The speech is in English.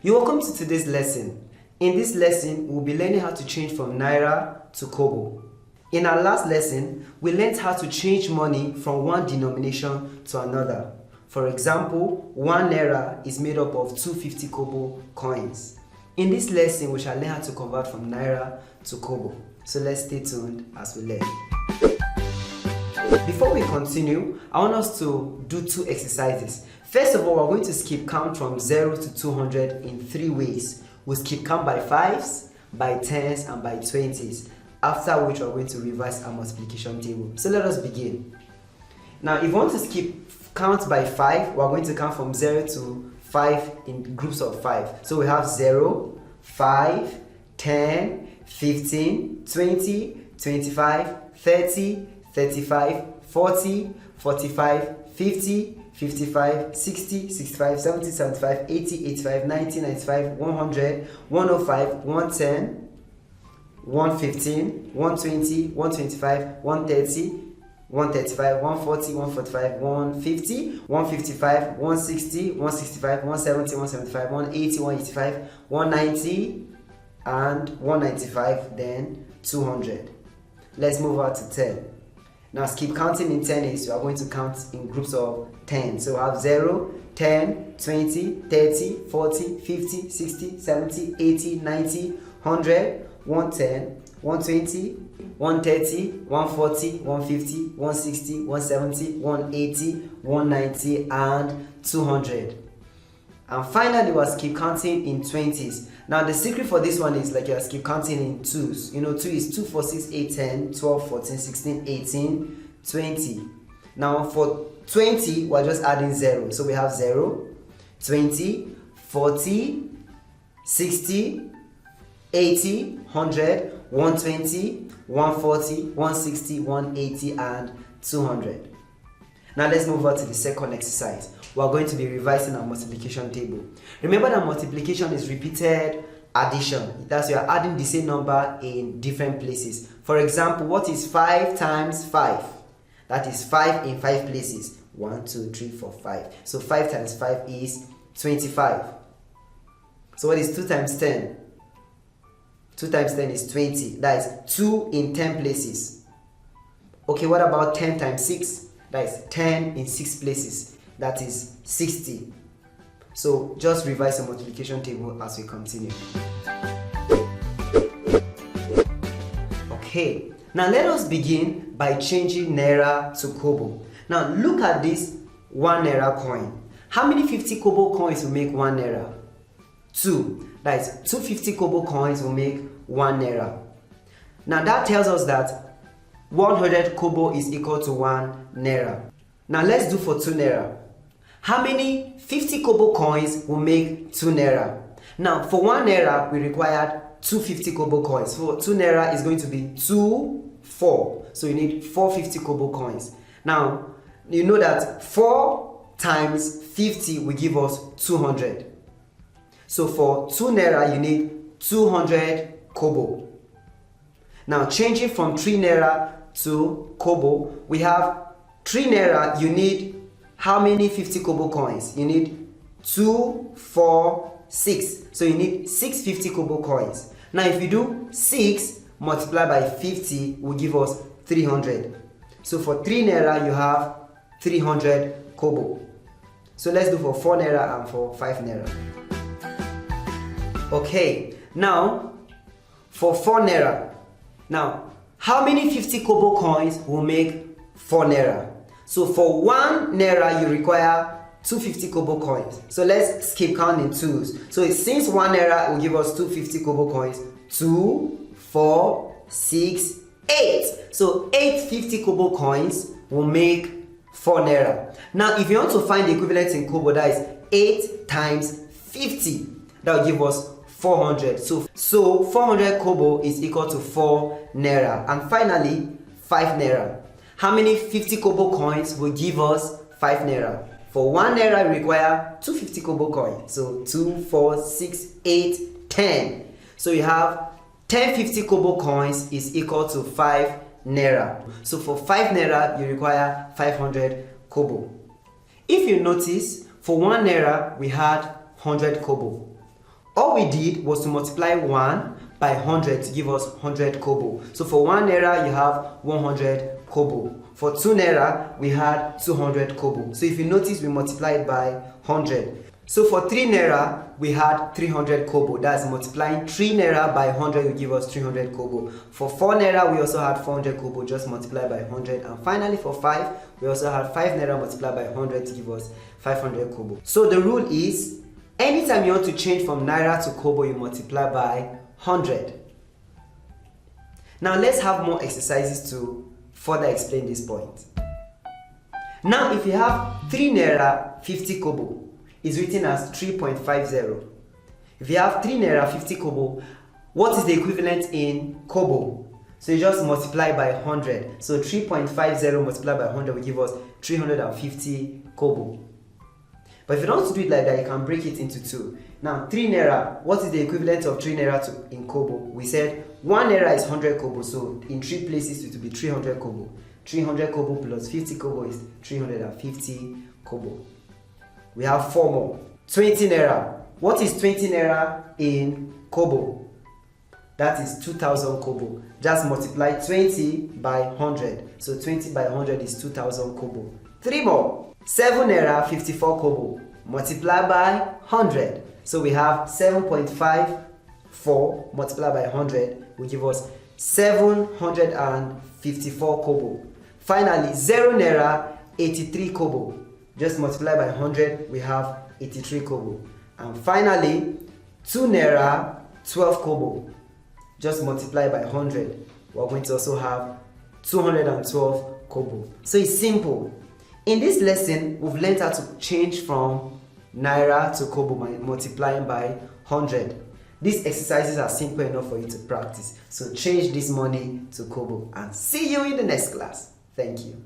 You're welcome to today's lesson. In this lesson, we'll be learning how to change from Naira to Kobo. In our last lesson, we learned how to change money from one denomination to another. For example, 1 Naira is made up of 250 Kobo coins. In this lesson, we shall learn how to convert from Naira to Kobo. So let's stay tuned as we learn. Before we continue, I want us to do 2 exercises. First of all, we're going to skip count from 0 to 200 in 3 ways. We'll skip count by 5s, by 10s, and by 20s. After which, we're going to revise our multiplication table. So let us begin. Now, if you want to skip count by 5, we're going to count from 0 to 5 in groups of 5. So we have 0, 5, 10, 15, 20, 25, 30, 35, 40, 45, 50, 55, 60, 65, 70, 75, 80, 85, 90, 95, 100, 105, 110, 115, 120, 125, 130, 135, 140, 145, 150, 155, 160, 165, 170, 175, 180, 185, 190, and 195, then 200. Let's move on to 10. Now skip counting in 10 is you are going to count in groups of 10. So we have 0, 10, 20, 30, 40, 50, 60, 70, 80, 90, 100, 110, 120, 130, 140, 150, 160, 170, 180, 190, and 200. And finally, we'll skip counting in 20s. Now, the secret for this one is like you'll skip counting in 2s. You know, 2 is 2, 4, 6, 8, 10, 12, 14, 16, 18, 20. Now, for 20, we're just adding 0. So we have 0, 20, 40, 60, 80, 100, 120, 140, 160, 180, and 200. Now let's move on to the second exercise. We are going to be revising our multiplication table. Remember that multiplication is repeated addition. That's you are adding the same number in different places. For example, what is 5 times 5? That is 5 in 5 places. 1, 2, 3, 4, 5. So 5 times 5 is 25. So what is 2 times 10? 2 times 10 is 20. That is 2 in 10 places. Okay, what about 10 times 6? That is 10 in 6 places. That is 60. So just revise the multiplication table as we continue. Okay, now let us begin by changing Naira to Kobo. Now look at this 1 Naira coin. How many 50 Kobo coins will make 1 Naira? 2. That is 2 50 Kobo coins will make 1 Naira. Now that tells us that 100 Kobo is equal to 1 Naira. Now let's do for 2 Naira. How many 50 Kobo coins will make 2 Naira? Now for 1 Naira, we required 2 50 Kobo coins. For 2 Naira is going to be 2, 4. So you need 4 50 Kobo coins. Now, you know that 4 times 50 will give us 200. So for 2 Naira, you need 200 Kobo. Now changing from 3 Naira to Kobo, we have 3 Naira, you need how many 50 Kobo coins? You need 2, 4, 6. So you need 6 50 Kobo coins. Now if you do 6 multiplied by 50 will give us 300. So for 3 Naira, you have 300 Kobo. So let's do for 4 Naira and for 5 Naira. Okay, now for 4 Naira. Now, how many 50 Kobo coins will make 4 Naira? So for 1 Naira, you require 2 50 Kobo coins. So let's skip count in 2s. So since 1 Naira will give us 2 50 Kobo coins, 2, 4, 6, 8. So 8 50 Kobo coins will make 4 Naira. Now, if you want to find the equivalent in Kobo, that is 8 times 50. That will give us 400. So 400 Kobo is equal to 4 Naira. And finally, 5 Naira. How many 50 Kobo coins will give us 5 Naira? For 1 Naira, we require 2 50 Kobo coins. So 2, 4, 6, 8, 10. So you have 10 50 Kobo coins is equal to 5 Naira. So for 5 Naira, you require 500 Kobo. If you notice, for 1 Naira, we had 100 Kobo. All we did was to multiply 1 by 100 to give us 100 kobo. So for 1 naira, you have 100 kobo. For 2 naira, we had 200 kobo. So if you notice, we multiplied by 100. So for 3 naira, we had 300 kobo. That's multiplying 3 naira by 100 will give us 300 kobo. For 4 naira, we also had 400 kobo, just multiply by 100. And finally for 5, we also had 5 naira multiplied by 100 to give us 500 kobo. So the rule is, anytime you want to change from naira to kobo, you multiply by 100. Now let's have more exercises to further explain this point. Now if you have 3 naira 50 kobo, is written as 3.50. If you have 3 naira 50 kobo, what is the equivalent in kobo? So you just multiply by 100. So 3.50 multiplied by 100 will give us 350 kobo. But if you don't want to do it like that, you can break it into 2. Now 3 naira, what is the equivalent of 3 naira in kobo? We said 1 naira is 100 kobo, so in 3 places it will be 300 kobo. 300 kobo plus 50 kobo is 350 kobo. We have 4 more. 20 naira. What is 20 naira in kobo? That is 2000 kobo. Just multiply 20 by 100. So 20 by 100 is 2000 kobo. 3 more. 7 naira 54 kobo. Multiply by 100. So we have 7.54 multiplied by 100 will give us 754 kobo. Finally, 0 naira 83 kobo. Just multiply by 100, we have 83 kobo. And finally, 2 naira 12 kobo. Just multiply by 100, we're going to also have 212 kobo. So it's simple. In this lesson, we've learned how to change from naira to kobo by multiplying by 100. These exercises are simple enough for you to practice. So change this money to kobo and see you in the next class. Thank you.